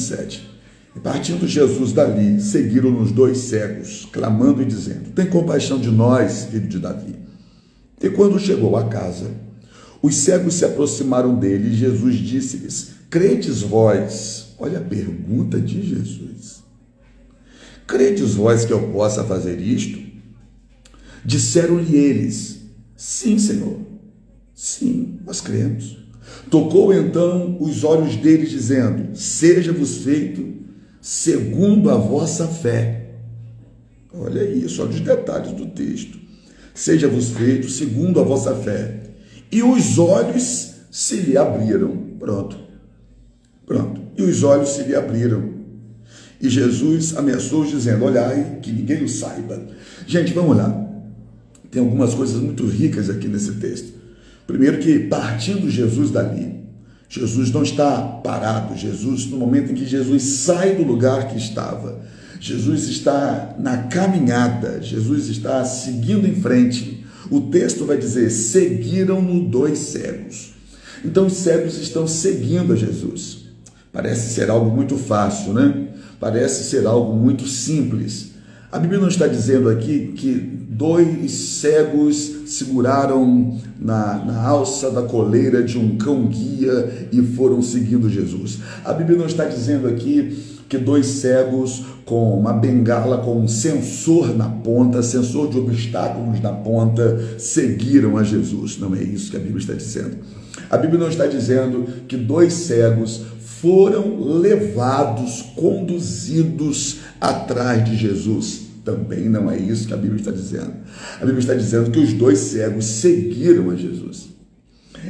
27. E partindo Jesus dali, seguiram-nos 2 cegos, clamando e dizendo: tem compaixão de nós, filho de Davi. E quando chegou à casa, os cegos se aproximaram dele e Jesus disse-lhes: credes vós? Olha a pergunta de Jesus. Credes vós que eu possa fazer isto? Disseram-lhe eles: sim, Senhor. Sim, nós cremos. Tocou então os olhos deles, dizendo: seja-vos feito segundo a vossa fé. Olha isso, olha os detalhes do texto. Seja-vos feito segundo a vossa fé. E os olhos se lhe abriram. Pronto. E os olhos se lhe abriram. E Jesus ameaçou, dizendo: olhai, que ninguém o saiba. Gente, vamos lá. Tem algumas coisas muito ricas aqui nesse texto. Primeiro que, partindo Jesus dali, Jesus não está parado. Jesus, no momento em que Jesus sai do lugar que estava, Jesus está na caminhada, Jesus está seguindo em frente. O texto vai dizer: seguiram-no 2 cegos. Então os cegos estão seguindo a Jesus. Parece ser algo muito fácil, né? Parece ser algo muito simples. A Bíblia não está dizendo aqui que 2 cegos seguraram na alça da coleira de um cão-guia e foram seguindo Jesus. A Bíblia não está dizendo aqui que 2 cegos com uma bengala, com um sensor na ponta, sensor de obstáculos na ponta, seguiram a Jesus. Não é isso que a Bíblia está dizendo. A Bíblia não está dizendo que 2 cegos foram levados, conduzidos atrás de Jesus. Também não é isso que a Bíblia está dizendo. A Bíblia está dizendo que os 2 cegos seguiram a Jesus.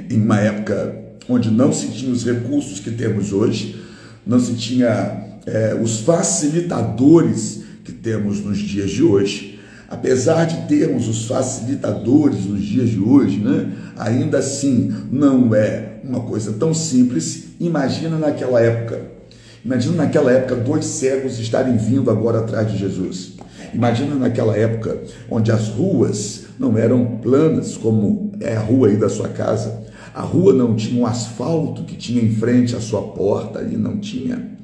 Em uma época onde não se tinha os recursos que temos hoje, não se tinha os facilitadores que temos nos dias de hoje. Apesar de termos os facilitadores nos dias de hoje, né, ainda assim não é uma coisa tão simples. Imagina naquela época. Imagina naquela época 2 cegos estarem vindo agora atrás de Jesus. Imagina naquela época onde as ruas não eram planas como é a rua aí da sua casa. A rua não tinha um asfalto que tinha em frente à sua porta, e não tinha.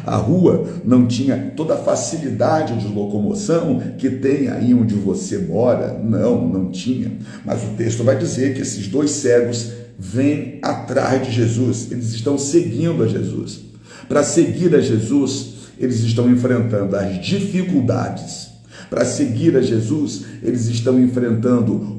A rua não tinha toda a facilidade de locomoção que tem aí onde você mora. Não tinha. Mas o texto vai dizer que esses 2 cegos vêm atrás de Jesus. Eles estão seguindo a Jesus. Para seguir a Jesus, eles estão enfrentando as dificuldades. Para seguir a Jesus, eles estão enfrentando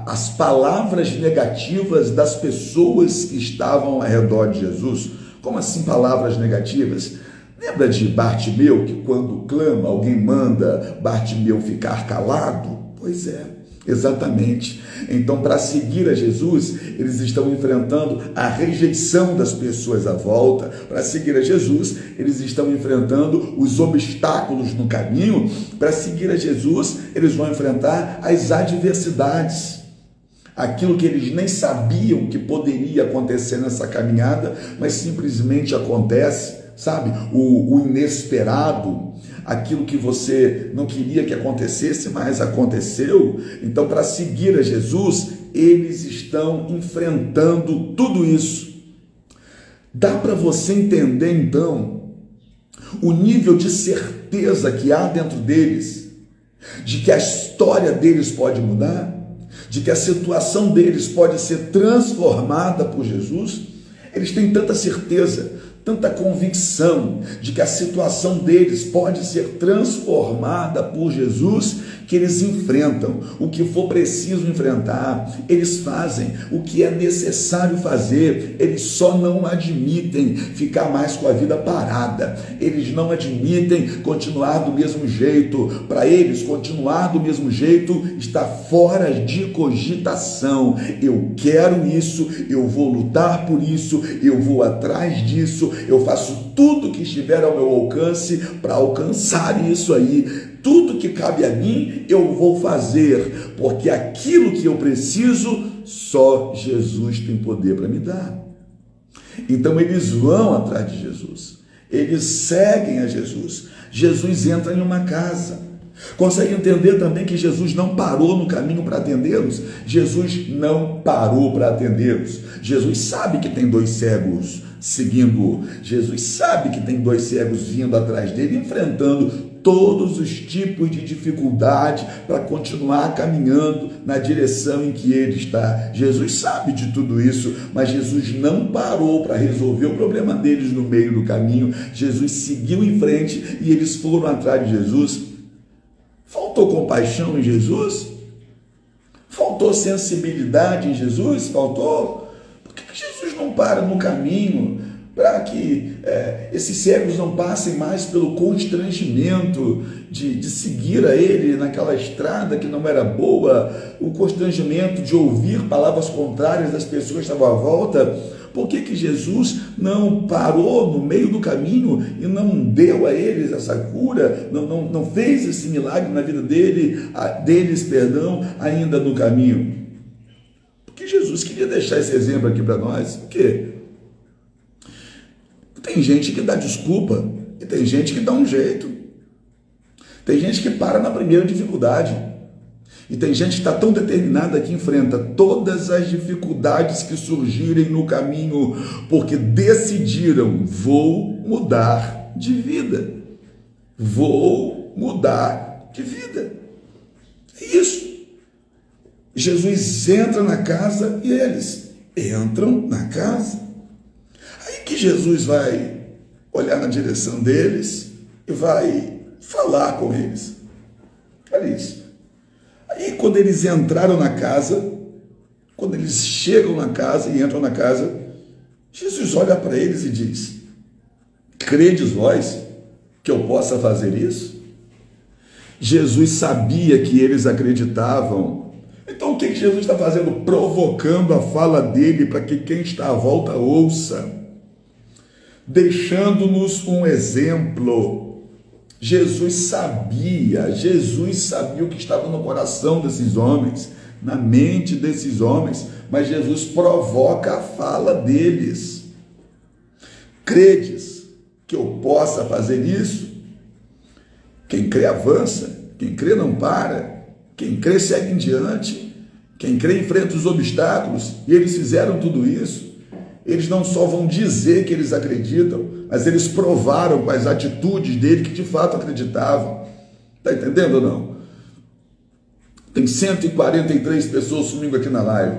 as palavras negativas das pessoas que estavam ao redor de Jesus. Como assim palavras negativas? Lembra de Bartimeu, que quando clama, alguém manda Bartimeu ficar calado? Pois é. Exatamente. Então, para seguir a Jesus, eles estão enfrentando a rejeição das pessoas à volta. Para seguir a Jesus, eles estão enfrentando os obstáculos no caminho. Para seguir a Jesus, eles vão enfrentar as adversidades. Aquilo que eles nem sabiam que poderia acontecer nessa caminhada, mas simplesmente acontece, sabe? O inesperado. Aquilo que você não queria que acontecesse, mas aconteceu. Então, para seguir a Jesus, eles estão enfrentando tudo isso. Dá para você entender, então, o nível de certeza que há dentro deles, de que a história deles pode mudar, de que a situação deles pode ser transformada por Jesus? Eles têm tanta certeza, tanta convicção de que a situação deles pode ser transformada por Jesus, que eles enfrentam o que for preciso enfrentar, eles fazem o que é necessário fazer. Eles só não admitem ficar mais com a vida parada, eles não admitem continuar do mesmo jeito. Para eles, continuar do mesmo jeito está fora de cogitação. Eu quero isso, eu vou lutar por isso, eu vou atrás disso, eu faço tudo que estiver ao meu alcance para alcançar isso aí. Tudo que cabe a mim eu vou fazer, porque aquilo que eu preciso, só Jesus tem poder para me dar. Então eles vão atrás de Jesus, eles seguem a Jesus. Jesus entra em uma casa. Consegue entender também que Jesus não parou no caminho para atendê-los? Jesus não parou para atendê-los. Jesus sabe que tem 2 cegos seguindo-o. Jesus sabe que tem dois cegos vindo atrás dele, enfrentando todos os tipos de dificuldade para continuar caminhando na direção em que ele está. Jesus sabe de tudo isso, mas Jesus não parou para resolver o problema deles no meio do caminho. Jesus seguiu em frente e eles foram atrás de Jesus. Faltou compaixão em Jesus? Faltou sensibilidade em Jesus? Faltou? Por que Jesus não para no caminho para que esses cegos não passem mais pelo constrangimento de seguir a ele naquela estrada que não era boa, o constrangimento de ouvir palavras contrárias das pessoas que estavam à volta? Por que Jesus não parou no meio do caminho e não deu a eles essa cura, não fez esse milagre na vida deles, ainda no caminho? Porque Jesus queria deixar esse exemplo aqui para nós. Por quê? Tem gente que dá desculpa e tem gente que dá um jeito. Tem gente que para na primeira dificuldade. E tem gente que está tão determinada que enfrenta todas as dificuldades que surgirem no caminho, porque decidiram: vou mudar de vida. Vou mudar de vida. Isso. Jesus entra na casa e eles entram na casa. Aí que Jesus vai olhar na direção deles e vai falar com eles. Olha isso. Aí quando eles entraram na casa, quando eles chegam na casa e entram na casa, Jesus olha para eles e diz: credes vós que eu possa fazer isso? Jesus sabia que eles acreditavam. Então o que Jesus está fazendo? Provocando a fala dele para que quem está à volta ouça, deixando-nos um exemplo. Jesus sabia o que estava no coração desses homens, na mente desses homens, mas Jesus provoca a fala deles. Credes que eu possa fazer isso? Quem crê avança, quem crê não para, quem crê segue em diante, quem crê enfrenta os obstáculos, e eles fizeram tudo isso. Eles não só vão dizer que eles acreditam, mas eles provaram com as atitudes dele que de fato acreditavam. Está entendendo ou não? Tem 143 pessoas subindo aqui na live,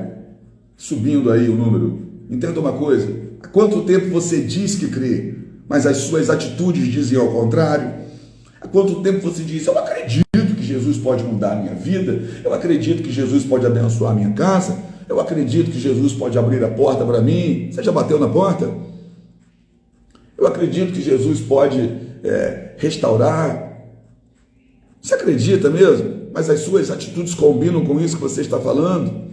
subindo aí o número. Entenda uma coisa: há quanto tempo você diz que crê, mas as suas atitudes dizem ao contrário? Há quanto tempo você diz: eu acredito que Jesus pode mudar a minha vida, eu acredito que Jesus pode abençoar a minha casa, eu acredito que Jesus pode abrir a porta para mim? Você já bateu na porta? Eu acredito que Jesus pode restaurar. Você acredita mesmo? Mas as suas atitudes combinam com isso que você está falando?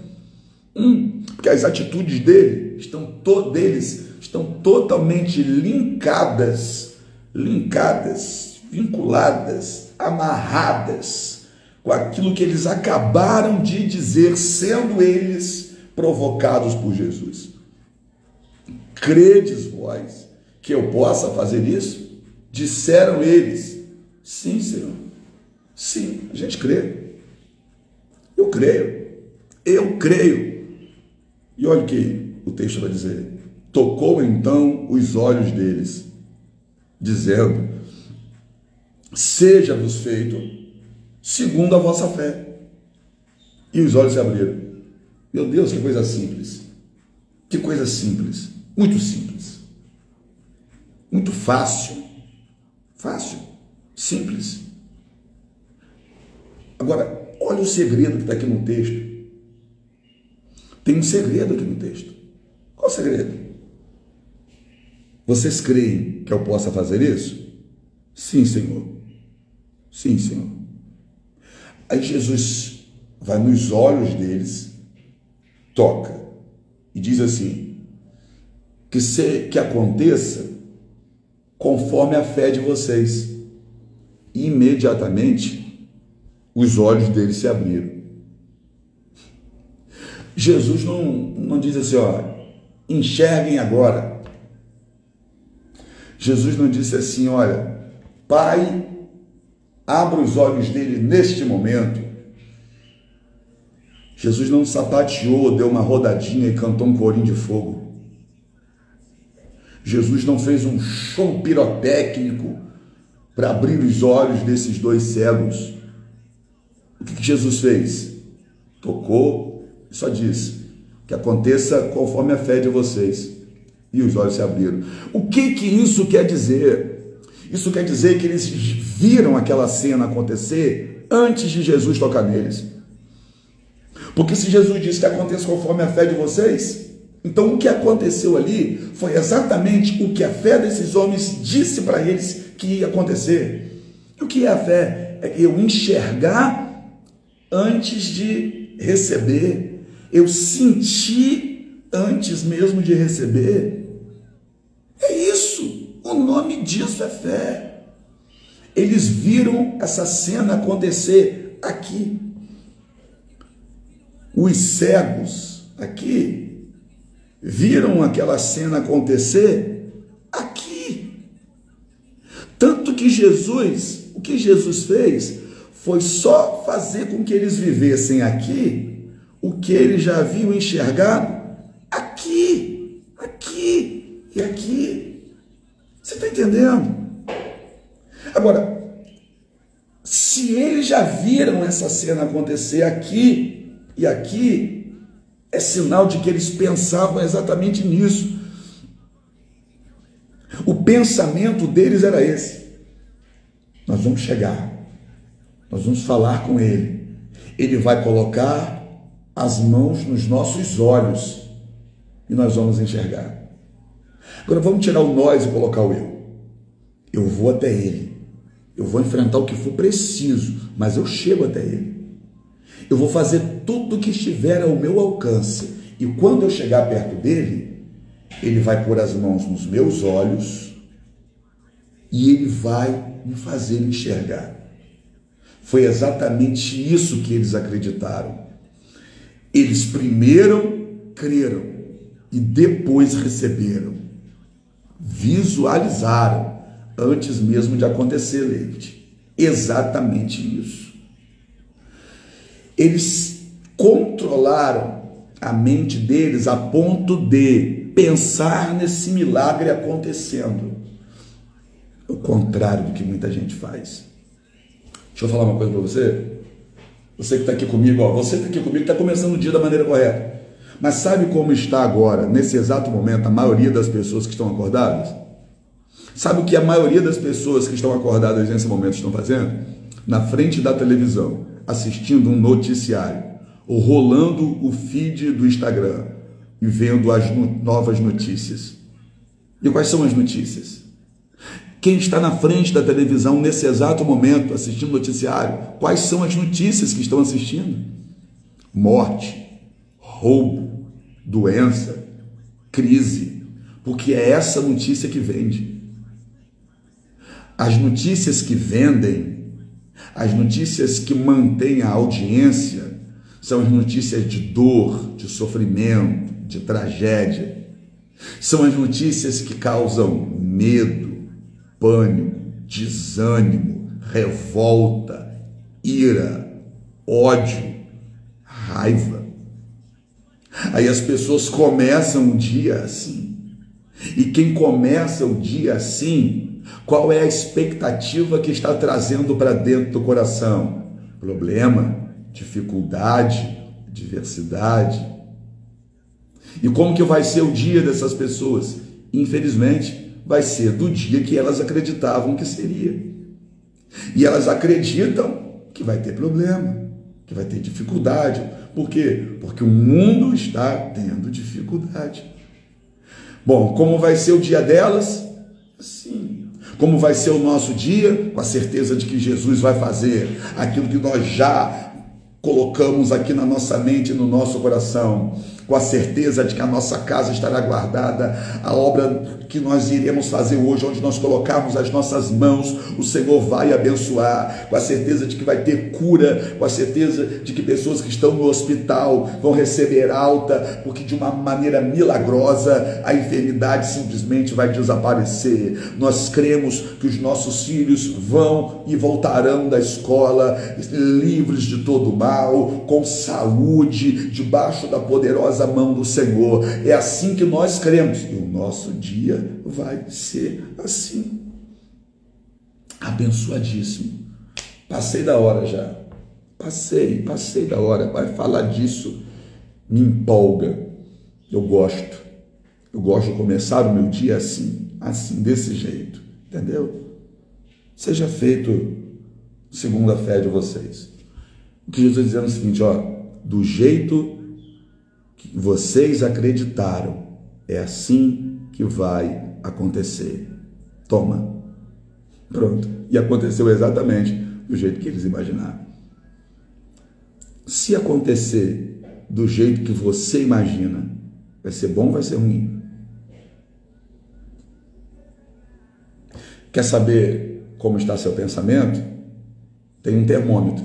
Porque as atitudes deles estão totalmente linkadas, vinculadas, amarradas com aquilo que eles acabaram de dizer, sendo eles provocados por Jesus. Credes vós que eu possa fazer isso? Disseram eles: sim, Senhor. Sim, a gente crê. Eu creio. E olha o que o texto vai dizer: tocou então os olhos deles, dizendo: seja-vos feito segundo a vossa fé. E os olhos se abriram. Meu Deus, que coisa simples. Que coisa simples. Muito simples. Muito fácil. Fácil. Simples. Agora, olha o segredo que está aqui no texto. Tem um segredo aqui no texto. Qual o segredo? Vocês creem que eu possa fazer isso? Sim, Senhor. Sim, Senhor. Aí Jesus vai nos olhos deles, toca e diz assim: que aconteça conforme a fé de vocês. E imediatamente os olhos deles se abriram. Jesus não diz assim: ó, enxerguem agora. Jesus não disse assim: olha, Pai, abra os olhos dele neste momento. Jesus não sapateou, deu uma rodadinha e cantou um corinho de fogo. Jesus não fez um show pirotécnico para abrir os olhos desses dois cegos. O que Jesus fez? Tocou e só disse que aconteça conforme a fé de vocês. E os olhos se abriram. O que isso quer dizer? Isso quer dizer que eles viram aquela cena acontecer antes de Jesus tocar neles. Porque se Jesus disse que aconteça conforme a fé de vocês, então o que aconteceu ali foi exatamente o que a fé desses homens disse para eles que ia acontecer. E o que é a fé? É eu enxergar antes de receber, eu sentir antes mesmo de receber. É isso, o nome disso é fé. Eles viram essa cena acontecer aqui. Os cegos aqui viram aquela cena acontecer aqui. Tanto que Jesus, o que Jesus fez foi só fazer com que eles vivessem aqui o que eles já haviam enxergado aqui, aqui e aqui. Você está entendendo? Agora, se eles já viram essa cena acontecer aqui e aqui, é sinal de que eles pensavam exatamente nisso. O pensamento deles era esse: nós vamos chegar, nós vamos falar com ele, ele vai colocar as mãos nos nossos olhos e nós vamos enxergar. Agora vamos tirar o nós e colocar o eu. Eu vou até ele, eu vou enfrentar o que for preciso, mas eu chego até ele. Eu vou fazer tudo o que estiver ao meu alcance. E quando eu chegar perto dele, ele vai pôr as mãos nos meus olhos e ele vai me fazer enxergar. Foi exatamente isso que eles acreditaram. Eles primeiro creram e depois receberam. Visualizaram antes mesmo de acontecer, Leite. Exatamente isso. Eles controlaram a mente deles a ponto de pensar nesse milagre acontecendo. O contrário do que muita gente faz. Deixa eu falar uma coisa para você. Você que está aqui comigo, você está aqui comigo, está começando o dia da maneira correta. Mas sabe como está agora, nesse exato momento, a maioria das pessoas que estão acordadas? Sabe o que a maioria das pessoas que estão acordadas nesse momento estão fazendo? Na frente da televisão, assistindo um noticiário, ou rolando o feed do Instagram e vendo as novas notícias. E quais são as notícias? Quem está na frente da televisão nesse exato momento assistindo o noticiário, quais são as notícias que estão assistindo? Morte, roubo, doença, crise, porque é essa notícia que vende. As notícias que vendem, as notícias que mantêm a audiência, são as notícias de dor, de sofrimento, de tragédia. São as notícias que causam medo, pânico, desânimo, revolta, ira, ódio, raiva. Aí as pessoas começam o dia assim. E quem começa o dia assim, qual é a expectativa que está trazendo para dentro do coração? Problema, dificuldade, adversidade. E como que vai ser o dia dessas pessoas? Infelizmente, vai ser do dia que elas acreditavam que seria. E elas acreditam que vai ter problema, que vai ter dificuldade. Por quê? Porque o mundo está tendo dificuldade. Bom, como vai ser o dia delas? Assim. Como vai ser o nosso dia? Com a certeza de que Jesus vai fazer aquilo que nós já colocamos aqui na nossa mente e no nosso coração, com a certeza de que a nossa casa estará guardada, a obra que nós iremos fazer hoje, onde nós colocarmos as nossas mãos, o Senhor vai abençoar, com a certeza de que vai ter cura, com a certeza de que pessoas que estão no hospital vão receber alta, porque de uma maneira milagrosa a enfermidade simplesmente vai desaparecer. Nós cremos que os nossos filhos vão e voltarão da escola livres de todo mal, com saúde, debaixo da poderosa poderosas a mão do Senhor. É assim que nós cremos. E o nosso dia vai ser assim. Abençoadíssimo. Passei da hora já. Passei da hora. Vai falar disso. Me empolga. Eu gosto de começar o meu dia assim, desse jeito. Entendeu? Seja feito segundo a fé de vocês. O que Jesus está dizendo é o seguinte, do jeito que vocês acreditaram, é assim que vai acontecer. Toma. Pronto. E aconteceu exatamente do jeito que eles imaginaram. Se acontecer do jeito que você imagina, vai ser bom ou vai ser ruim? Quer saber como está seu pensamento? Tem um termômetro.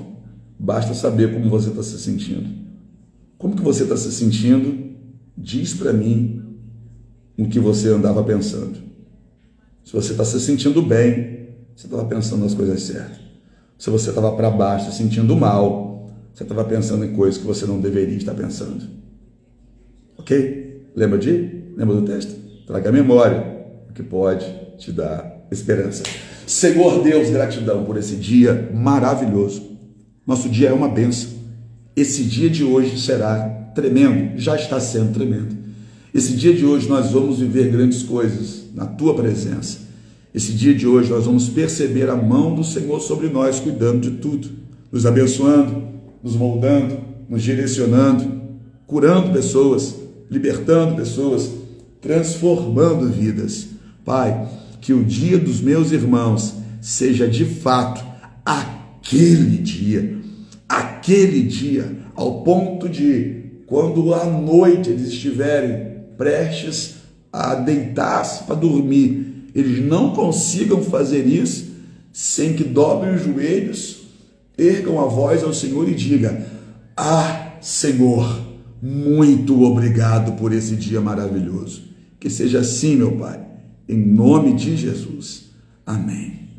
Basta saber como você está se sentindo. Como que você está se sentindo? Diz para mim o que você andava pensando. Se você está se sentindo bem, você estava pensando nas coisas certas. Se você estava para baixo, se sentindo mal, você estava pensando em coisas que você não deveria estar pensando. Ok? Lembra do texto? Traga a memória, o que pode te dar esperança. Senhor Deus, gratidão por esse dia maravilhoso. Nosso dia é uma bênção. Esse dia de hoje será tremendo, já está sendo tremendo. Esse dia de hoje nós vamos viver grandes coisas na tua presença. Esse dia de hoje nós vamos perceber a mão do Senhor sobre nós, cuidando de tudo, nos abençoando, nos moldando, nos direcionando, curando pessoas, libertando pessoas, transformando vidas. Pai, que o dia dos meus irmãos seja de fato aquele dia, ao ponto de, quando à noite eles estiverem prestes a deitar-se para dormir, eles não consigam fazer isso sem que dobrem os joelhos, ergam a voz ao Senhor e digam: Senhor, muito obrigado por esse dia maravilhoso. Que seja assim, meu Pai, em nome de Jesus. Amém.